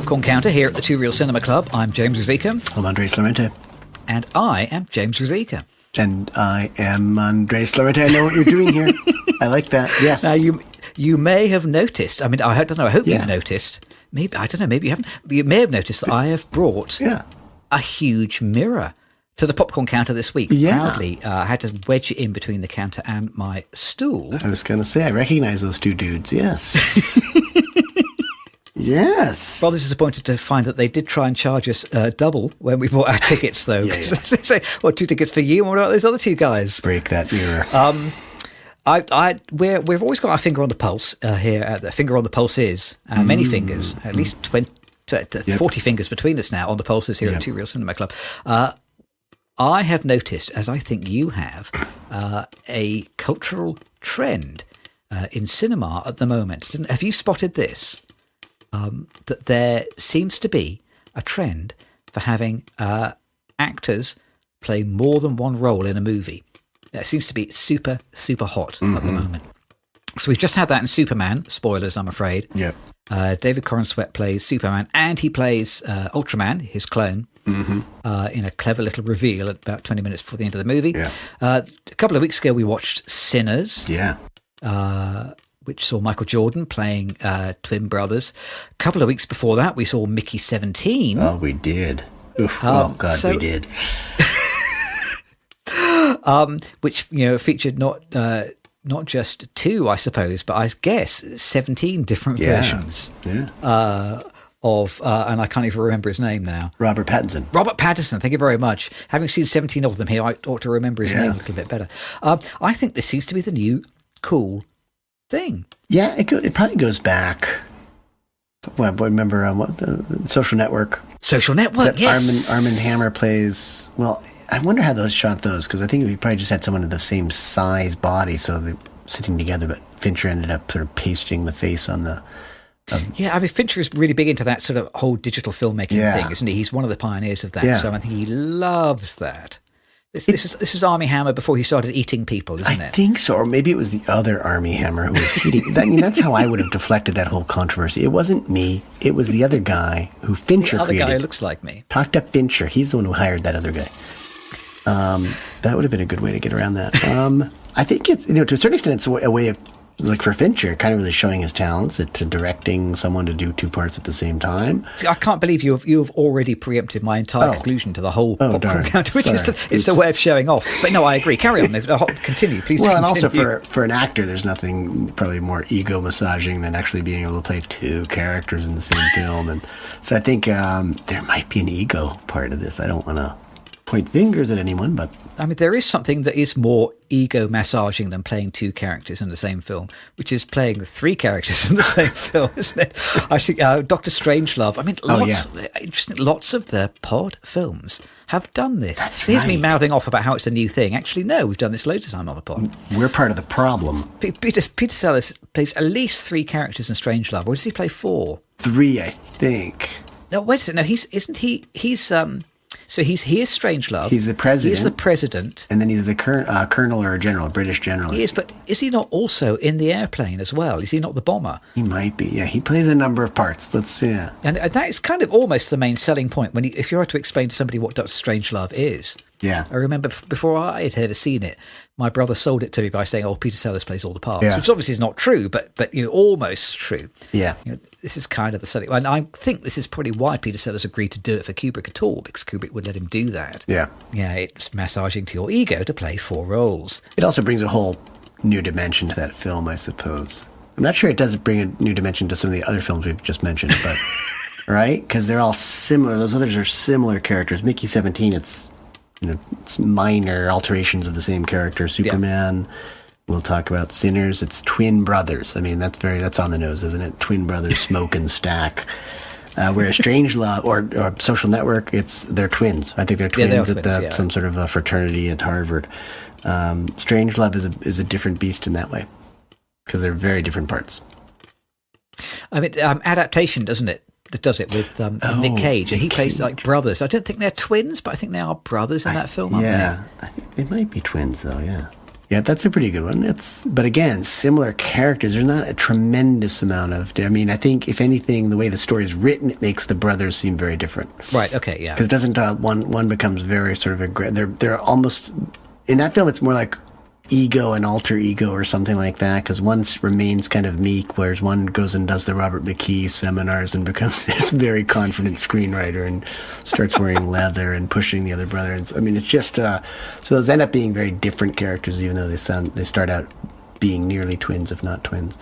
Popcorn Counter here at the Two Reel Cinema Club. I'm James Ruzicka. I'm Andres Lorente. And I am James Ruzicka. And I am Andres Lorente. I know what you're doing here. I like that. Yes. Now, you may have noticed, I don't know, I hope you've noticed, maybe, I don't know, maybe you haven't, but you may have noticed that I have brought a huge mirror to the Popcorn Counter this week. Proudly, I had to wedge it in between the counter and my stool. I was going to say, I recognize those two dudes. Yes. Yes. Rather disappointed to find that they did try and charge us double when we bought our tickets, though. They say, well, 2 tickets for you, and what about those other 2 guys? Break that mirror. We've always got our finger on the pulse here. The finger on the pulse is many fingers, at least 40 fingers between us now on the pulses here at Two Reel Cinema Club. I have noticed, as I think you have, a cultural trend in cinema at the moment. Have you spotted this? That there seems to be a trend for having actors play more than one role in a movie. It seems to be super, super hot at the moment. So we've just had that in Superman. Spoilers, I'm afraid. Yep. David Corenswet plays Superman, and he plays Ultraman, his clone, in a clever little reveal at about 20 minutes before the end of the movie. Yeah. A couple of weeks ago, we watched Sinners. Yeah. Which saw Michael Jordan playing twin brothers. A couple of weeks before that, we saw Mickey 17. Oh, we did. Oof. Oh, God, we did. Which featured not just 2, I suppose, but I guess 17 different versions. Yeah. Of and I can't even remember his name now. Robert Pattinson. Thank you very much. Having seen 17 of them here, I ought to remember his name a little bit better. I think this seems to be the new cool thing. Yeah, it probably goes back. Well, I remember what the Social Network. Social Network, yes. Arm Hammer plays. Well, I wonder how those shot those, because I think we probably just had someone of the same size body, so they're sitting together. But Fincher ended up sort of pasting the face on the. Fincher is really big into that sort of whole digital filmmaking thing, isn't he? He's one of the pioneers of that, so I think he loves that. This is Armie Hammer before he started eating people, isn't it? I think so, or maybe it was the other Armie Hammer who was eating. That's how I would have deflected that whole controversy. It wasn't me. It was the other guy who Fincher created. The other guy who looks like me. Talked to Fincher. He's the one who hired that other guy. That would have been a good way to get around that. I think it's, to a certain extent, it's a way of, like for Fincher, kind of really showing his talents to directing someone to do 2 parts at the same time. See, I can't believe you have already preempted my entire conclusion to the whole Popcorn Counter, which is a way of showing off. But no, I agree. Carry on. Continue, please. Well, continue. And also for an actor, there's nothing probably more ego massaging than actually being able to play 2 characters in the same film. And so I think there might be an ego part of this. I don't want to point fingers at anyone, but there is something that is more ego massaging than playing 2 characters in the same film, which is playing 3 characters in the same film, isn't it? I think Dr. Strangelove. Lots of the pod films have done this. That's Here's right. me mouthing off about how it's a new thing. Actually, no, we've done this loads of time on the pod. We're part of the problem. Peter Sellers plays at least 3 characters in Strangelove, or does he play 4? 3, I think. No, wait a second. No, he is Strangelove. He's the president. He's the president. And then he's the colonel or general, British general. He is, but is he not also in the airplane as well? Is he not the bomber? He might be, yeah. He plays a number of parts. And that is kind of almost the main selling point if you were to explain to somebody what Dr. Strangelove is. Yeah. I remember before I had ever seen it, my brother sold it to me by saying, Peter Sellers plays all the parts, which obviously is not true, but almost true. Yeah. This is kind of the selling. And I think this is probably why Peter Sellers agreed to do it for Kubrick at all, because Kubrick would let him do that. Yeah. Yeah, it's massaging to your ego to play 4 roles. It also brings a whole new dimension to that film, I suppose. I'm not sure it does bring a new dimension to some of the other films we've just mentioned, but right? Because they're all similar. Those others are similar characters. Mickey 17, it's minor alterations of the same character. Superman, we'll talk about Sinners. It's twin brothers. That's on the nose, isn't it? Twin brothers smoke and stack. Whereas Strangelove or Social Network, they're twins. I think they're twins at some sort of a fraternity at Harvard. Strangelove is a different beast in that way because they're very different parts. Adaptation, doesn't it? That does it with Nick Cage, and he plays like brothers. I don't think they're twins, but I think they are brothers in that film. Yeah, I think they might be twins, though. Yeah. Yeah, that's a pretty good one. But again, similar characters. There's not a tremendous amount of. I mean, I think if anything, the way the story is written, it makes the brothers seem very different. Right. Okay. Yeah. Because doesn't one becomes very sort of they're almost in that film. It's more like ego and alter ego or something like that, because one remains kind of meek, whereas one goes and does the Robert McKee seminars and becomes this very confident screenwriter and starts wearing leather and pushing the other brother. And I mean, it's just so those end up being very different characters, even though they start out being nearly twins, if not twins.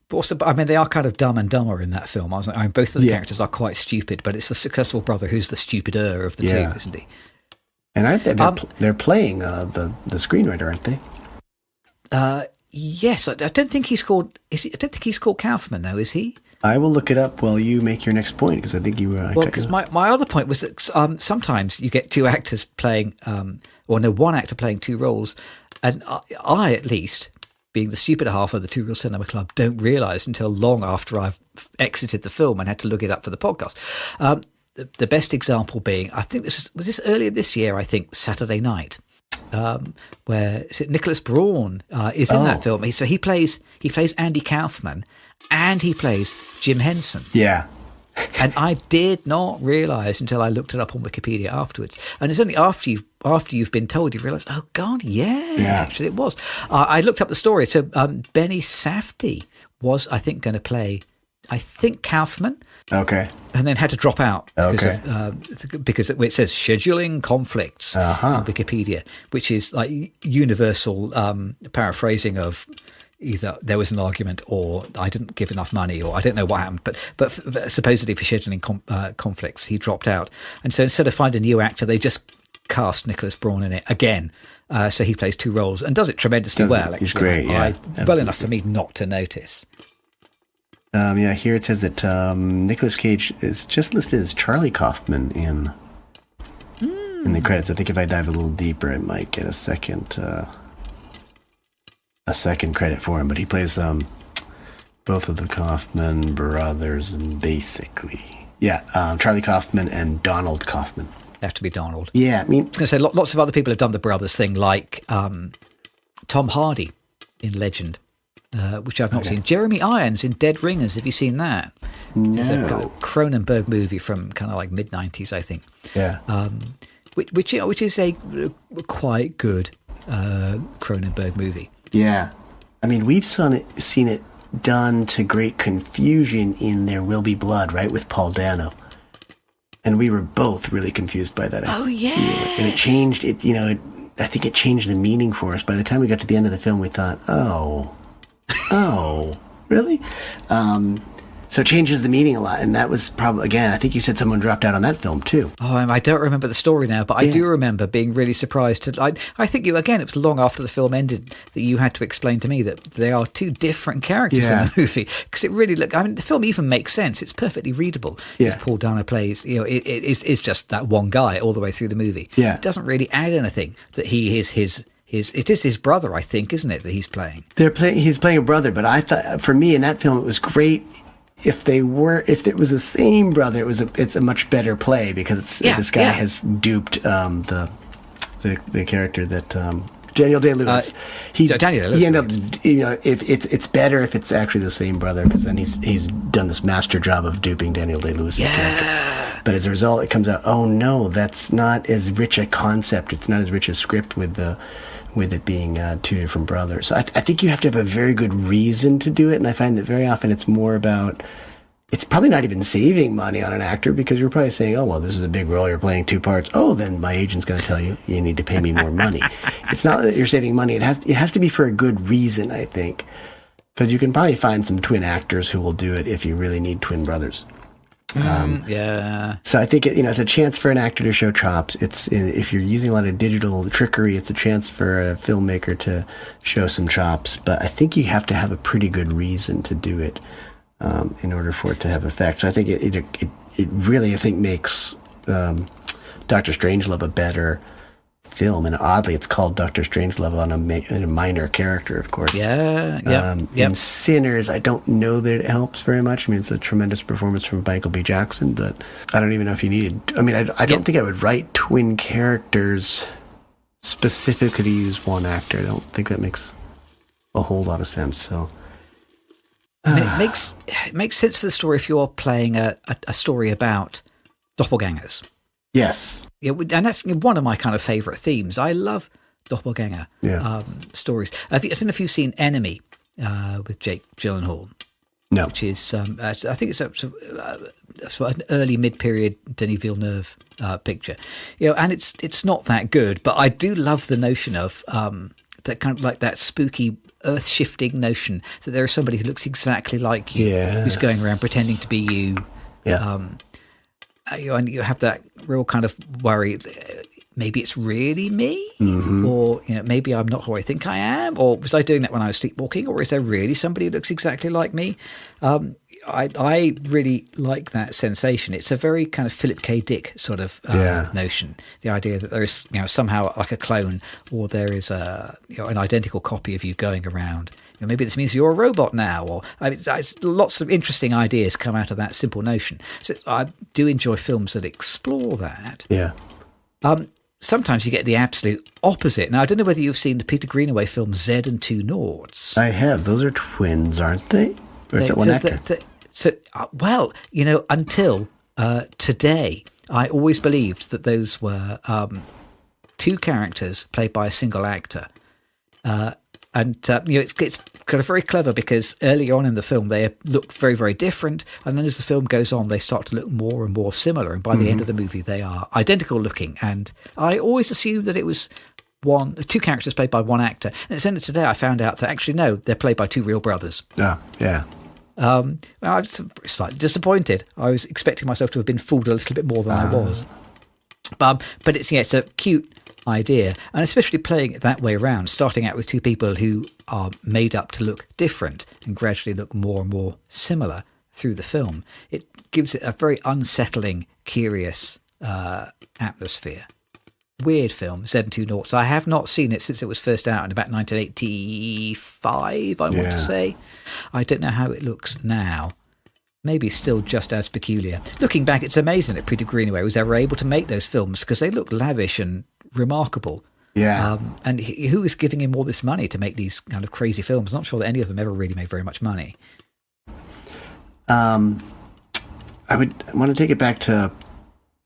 But also, I mean, they are kind of dumb and dumber in that film. I mean, both of the characters are quite stupid, but it's the successful brother who's the stupider of the two, isn't he? And aren't they? They're playing the screenwriter, aren't they? Yes, I don't think he's called. I don't think he's called Kaufman, though, is he? I will look it up while you make your next point, because I think you. Well, because my other point was that sometimes you get two actors playing, one actor playing two roles, and I at least, being the stupider half of the Two Real Cinema Club, don't realise until long after I've exited the film and had to look it up for the podcast. The best example being, I think was this earlier this year, I think, Saturday Night, where Nicholas Braun is in that film. So he plays Andy Kaufman and he plays Jim Henson. Yeah. And I did not realise until I looked it up on Wikipedia afterwards. And it's only after you've been told you realise, oh God, actually it was. I looked up the story. So Benny Safdie was, I think, going to play, Kaufman. Okay. And then had to drop out because it says scheduling conflicts on Wikipedia, which is like universal paraphrasing of either there was an argument or I didn't give enough money or I don't know what happened. But supposedly for scheduling conflicts, he dropped out. And so instead of finding a new actor, they just cast Nicholas Braun in it again. So he plays two roles and does it tremendously well. He's great, well enough for me not to notice. Here it says that Nicolas Cage is just listed as Charlie Kaufman in the credits. I think if I dive a little deeper, it might get a second credit for him. But he plays both of the Kaufman brothers, basically. Yeah, Charlie Kaufman and Donald Kaufman. They have to be Donald. Yeah, I mean, I was going to say lots of other people have done the brothers thing, like Tom Hardy in Legend. Which I've not seen. Jeremy Irons in Dead Ringers. Have you seen that? No. It's a Cronenberg movie from kind of like mid-90s, I think. Yeah. Which is a quite good Cronenberg movie. Yeah. I mean, we've seen it done to great confusion in There Will Be Blood, right, with Paul Dano. And we were both really confused by that. Oh, yeah. And it changed it. I think it changed the meaning for us. By the time we got to the end of the film, we thought, oh, really? So it changes the meaning a lot. And that was probably, again, I think you said someone dropped out on that film too. Oh, I don't remember the story now, but I do remember being really surprised. I think it was long after the film ended that you had to explain to me that they are two different characters in the movie. Because it really the film even makes sense. It's perfectly readable. Yeah. If Paul Dano plays, it's just that one guy all the way through the movie. Yeah. It doesn't really add anything that he is it is his brother, I think, isn't it, that he's playing? He's playing a brother, but I thought, for me in that film, it was great if it was the same brother. It's a much better play because this guy has duped the character that Daniel Day-Lewis. Daniel Day-Lewis. He ended up, if it's better if it's actually the same brother, because then he's done this master job of duping Daniel Day-Lewis's character. But as a result, it comes out, oh no, that's not as rich a concept. It's not as rich a script with it being two different brothers. So I think you have to have a very good reason to do it, and I find that very often it's more about, it's probably not even saving money on an actor, because you're probably saying, oh, well, this is a big role, you're playing two parts. Oh, then my agent's going to tell you need to pay me more money. It's not that you're saving money. It has to be for a good reason, I think, because you can probably find some twin actors who will do it if you really need twin brothers. So I think it's a chance for an actor to show chops. If you're using a lot of digital trickery, it's a chance for a filmmaker to show some chops. But I think you have to have a pretty good reason to do it in order for it to have effect. So I think it really, I think, makes Dr. Strangelove a better film, and oddly it's called Dr. Strangelove on a minor character, of course. In Sinners, I don't know that it helps very much. I mean, it's a tremendous performance from Michael B. Jackson, but I don't even know if you needed, I don't think I would write twin characters specifically use one actor. I don't think that makes a whole lot of sense. So, I mean, it makes sense for the story if you're playing a story about doppelgangers. yes, And that's one of my kind of favourite themes. I love doppelganger stories. I don't know if you've seen Enemy with Jake Gyllenhaal. no, Which is, I think it's an early mid-period Denis Villeneuve picture, and it's not that good, but I do love the notion of that kind of like that spooky, earth-shifting notion that there is somebody who looks exactly like you, who's going around pretending to be you. yeah, And you have that real kind of worry. Maybe it's really me, or maybe I'm not who I think I am, or was I doing that when I was sleepwalking, or is there really somebody who looks exactly like me? I really like that sensation. It's a very kind of Philip K. Dick sort of notion. The idea that there is somehow like a clone, or there is an identical copy of you going around. Maybe this means you're a robot now, or lots of interesting ideas come out of that simple notion. So I do enjoy films that explore that. yeah. Sometimes you get the absolute opposite. Now, I don't know whether you've seen the Peter Greenaway film Z and Two Noughts. I have. Those are twins, aren't they? Or is that one actor? Until today, I always believed that those were two characters played by a single actor. It's kind of very clever because earlier on in the film they look very, very different, and then as the film goes on they start to look more and more similar, and by the end of the movie they are identical looking. And I always assumed that it was two characters played by one actor, and it's only today I found out that actually no, they're played by two real brothers. Yeah. Well, I was slightly disappointed. I was expecting myself to have been fooled a little bit more than I was. But it's a cute idea, and especially playing it that way around, starting out with two people who are made up to look different and gradually look more and more similar through the film. It gives it a very unsettling, curious atmosphere. Weird film, Z and Two Noughts. I have not seen it since it was first out in about 1985, I want to say. I don't know how it looks now. Maybe still just as peculiar. Looking back, it's amazing that Peter Greenaway was ever able to make those films because they look lavish and remarkable. Yeah. And who was giving him all this money to make these kind of crazy films? I'm not sure that any of them ever really made very much money. I want to take it back to,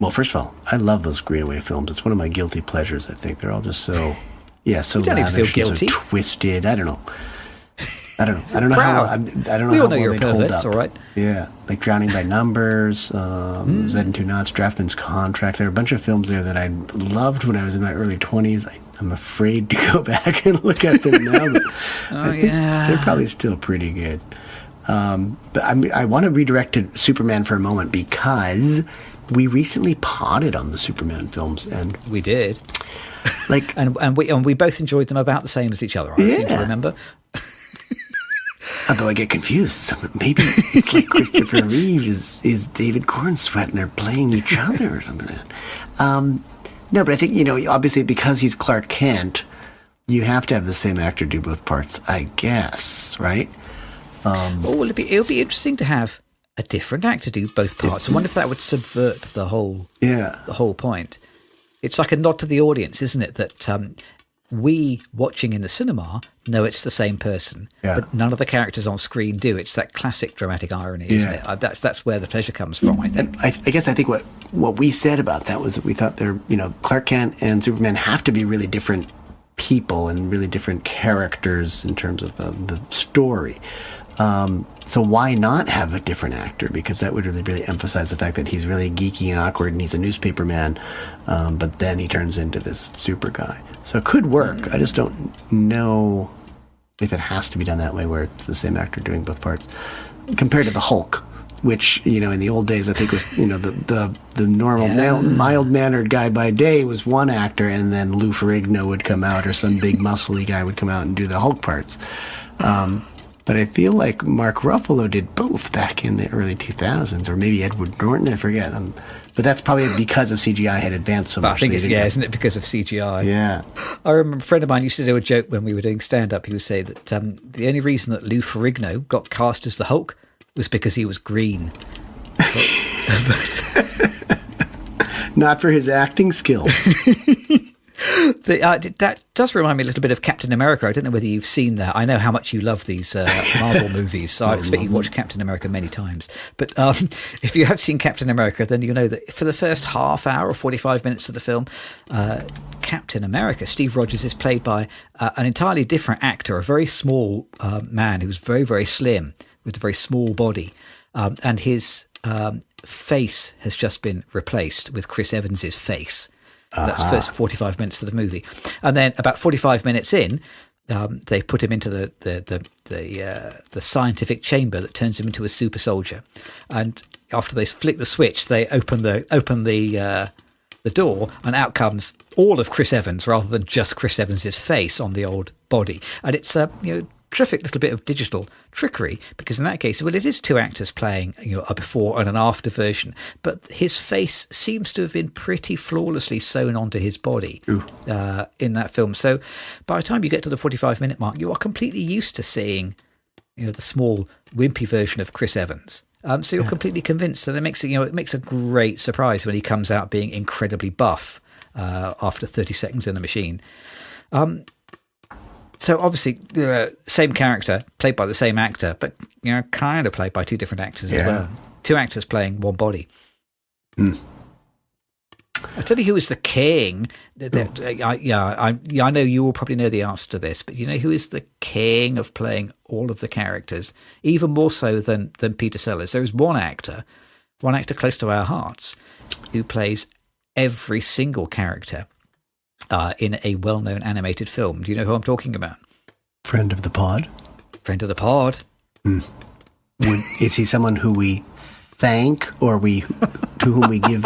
well, first of all, I love those Greenaway films. It's one of my guilty pleasures, I think. They're all just so lavish, so twisted. I don't know how well they hold up. All right. Yeah, like Drowning by Numbers, Z and Two Noughts, Draftman's Contract. There are a bunch of films there that I loved when I was in my early 20s. I'm afraid to go back and look at them now, but I think they're probably still pretty good. But I want to redirect to Superman for a moment because we recently potted on the Superman films, and we did. and we both enjoyed them about the same as each other. I seem to remember. Although I get confused. Maybe it's like Christopher Reeve is David Cornsweet and they're playing each other or something like that. No, but I think, obviously because he's Clark Kent, you have to have the same actor do both parts, I guess, right? It'll be interesting to have a different actor do both parts. I wonder if that would subvert the whole point. It's like a nod to the audience, isn't it? That we watching in the cinema know it's the same person, but none of the characters on screen do. It's that classic dramatic irony, isn't it? That's where the pleasure comes from, I think. I guess I think what we said about that was that we thought Clark Kent and Superman have to be really different people and really different characters in terms of the story. So why not have a different actor? Because that would really emphasize the fact that he's really geeky and awkward and he's a newspaper man, but then he turns into this super guy. So it could work. I just don't know if it has to be done that way where it's the same actor doing both parts. Compared to the Hulk, which, in the old days I think was, the normal mild-mannered guy by day was one actor, and then Lou Ferrigno would come out or some big muscly guy would come out and do the Hulk parts. But I feel like Mark Ruffalo did both back in the early 2000s, or maybe Edward Norton, I forget. But that's probably because of CGI had advanced so much. I think isn't it because of CGI? Yeah. I remember a friend of mine used to do a joke when we were doing stand-up. He would say that the only reason that Lou Ferrigno got cast as the Hulk was because he was green. Not for his acting skills. That does remind me a little bit of Captain America. I don't know whether you've seen that. I know how much you love these Marvel movies, so I expect you've watched Captain America many times. But if you have seen Captain America, then you know that for the first half hour or 45 minutes of the film, Captain America, Steve Rogers, is played by an entirely different actor, a very small man who's very, very slim with a very small body. And his face has just been replaced with Chris Evans's face. That's the first 45 minutes of the movie. And then about 45 minutes in, they put him into the scientific chamber that turns him into a super soldier. And after they flick the switch, they open the door, and out comes all of Chris Evans rather than just Chris Evans's face on the old body. And it's terrific little bit of digital trickery, because in that case, well, it is two actors playing a before and an after version, but his face seems to have been pretty flawlessly sewn onto his body in that film. So by the time you get to the 45-minute mark, you are completely used to seeing the small wimpy version of Chris Evans. So you're completely convinced, and it makes a great surprise when he comes out being incredibly buff after 30 seconds in the machine. So obviously, same character, played by the same actor, but kind of played by two different actors as well. Two actors playing one body. I'll tell you who is the king. I know you will probably know the answer to this, but you know who is the king of playing all of the characters, even more so than Peter Sellers. There is one actor close to our hearts, who plays every single character in a well-known animated film. Do you know who I'm talking about? Friend of the pod. Friend of the pod. Is he someone who we thank, or to whom we give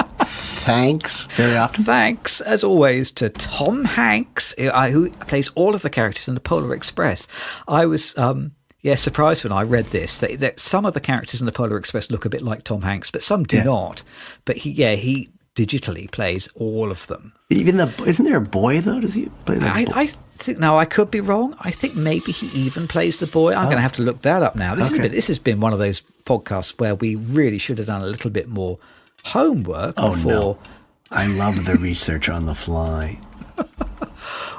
thanks very often? Thanks, as always, to Tom Hanks, who plays all of the characters in the Polar Express. I was surprised when I read this that some of the characters in the Polar Express look a bit like Tom Hanks, but some do not. But he digitally plays all of them. Isn't there a boy though? Does he play that? I think, now I could be wrong. I think maybe he even plays the boy. I'm going to have to look that up now. This has been one of those podcasts where we really should have done a little bit more homework before. No. I love the research on the fly.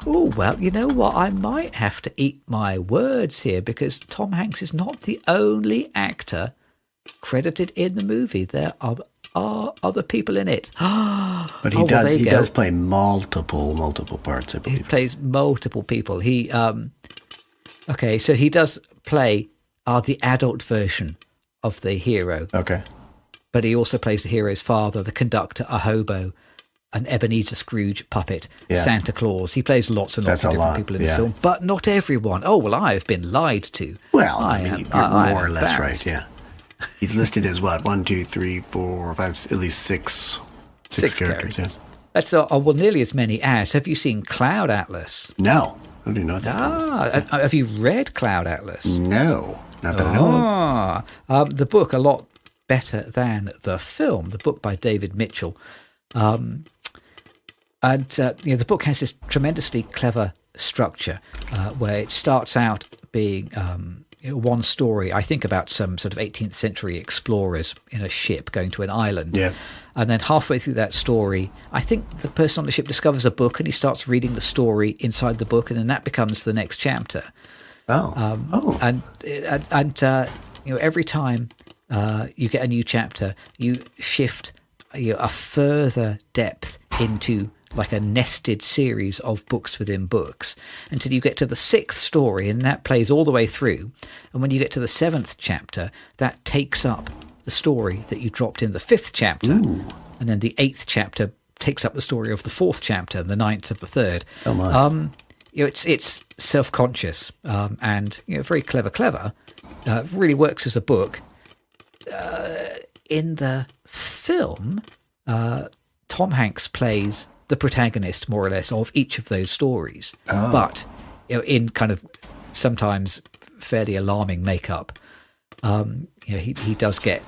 Oh, well, you know what? I might have to eat my words here, because Tom Hanks is not the only actor credited in the movie. There are other people in it. But he does play multiple parts, I believe. He plays multiple people. So he does play the adult version of the hero. Okay. But he also plays the hero's father, the conductor, a hobo, an Ebenezer Scrooge puppet, Santa Claus. He plays lots and lots of different people in this film, but not everyone. Oh, well, I have been lied to. Well, you're more or less right, yeah. He's listed as what? 1, 2, 3, 4, 5, at least six characters. Yeah. That's nearly as many as. Have you seen Cloud Atlas? No, I do not. Have you read Cloud Atlas? No, not that I know of. The book a lot better than the film. The book by David Mitchell, and the book has this tremendously clever structure where it starts out being one story, I think, about some sort of 18th century explorers in a ship going to an island. Yeah. And then halfway through that story, I think the person on the ship discovers a book, and he starts reading the story inside the book, and then that becomes the next chapter. And every time you get a new chapter, you shift a further depth into like a nested series of books within books until you get to the 6th story, and that plays all the way through. And when you get to the 7th chapter, that takes up the story that you dropped in the 5th chapter. Ooh. And then the 8th chapter takes up the story of the 4th chapter, and the 9th of the 3rd. Oh my. It's self-conscious and very clever. Really works as a book. In the film, Tom Hanks plays the protagonist, more or less, of each of those stories, but in kind of sometimes fairly alarming makeup. He does get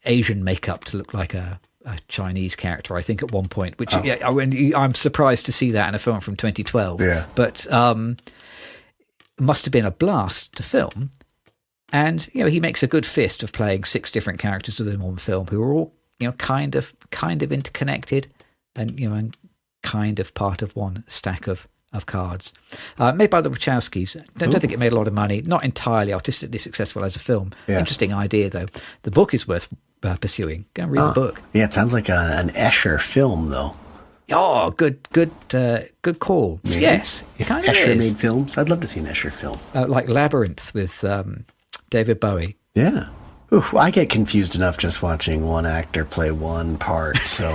Asian makeup to look like a Chinese character, I think, at one point, which I'm surprised to see that in a film from 2012. Yeah. But must have been a blast to film. And he makes a good fist of playing 6 different characters within one film who are all kind of interconnected, and and kind of part of one stack of cards. Made by the Wachowskis. Don't think it made a lot of money. Not entirely artistically successful as a film. Yeah. Interesting idea, though. The book is worth pursuing. Go and read the book. Yeah, it sounds like an Escher film, though. Oh, good call. Maybe. Yes, if Escher made films, I'd love to see an Escher film. Like Labyrinth with David Bowie. Yeah. Oof, I get confused enough just watching one actor play one part, so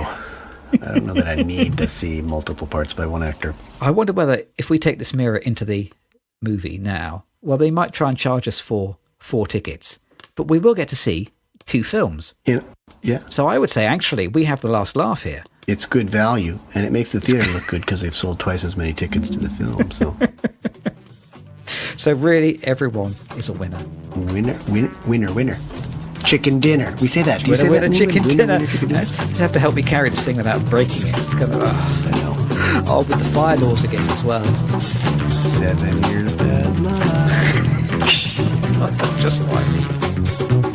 I don't know that I need to see multiple parts by one actor. I wonder whether if we take this mirror into the movie now, well, they might try and charge us for 4 tickets, but we will get to see 2 films. Yeah. So I would say, actually, we have the last laugh here. It's good value, and it makes the theater look good because they've sold twice as many tickets to the film. So really, everyone is a winner. Winner. Chicken dinner. We say that. Do you say winner, that? Chicken dinner. You just have to help me carry this thing without breaking it. It's kind of, I know. Oh, with the fire laws again as well. 7 years bad luck. Just like me.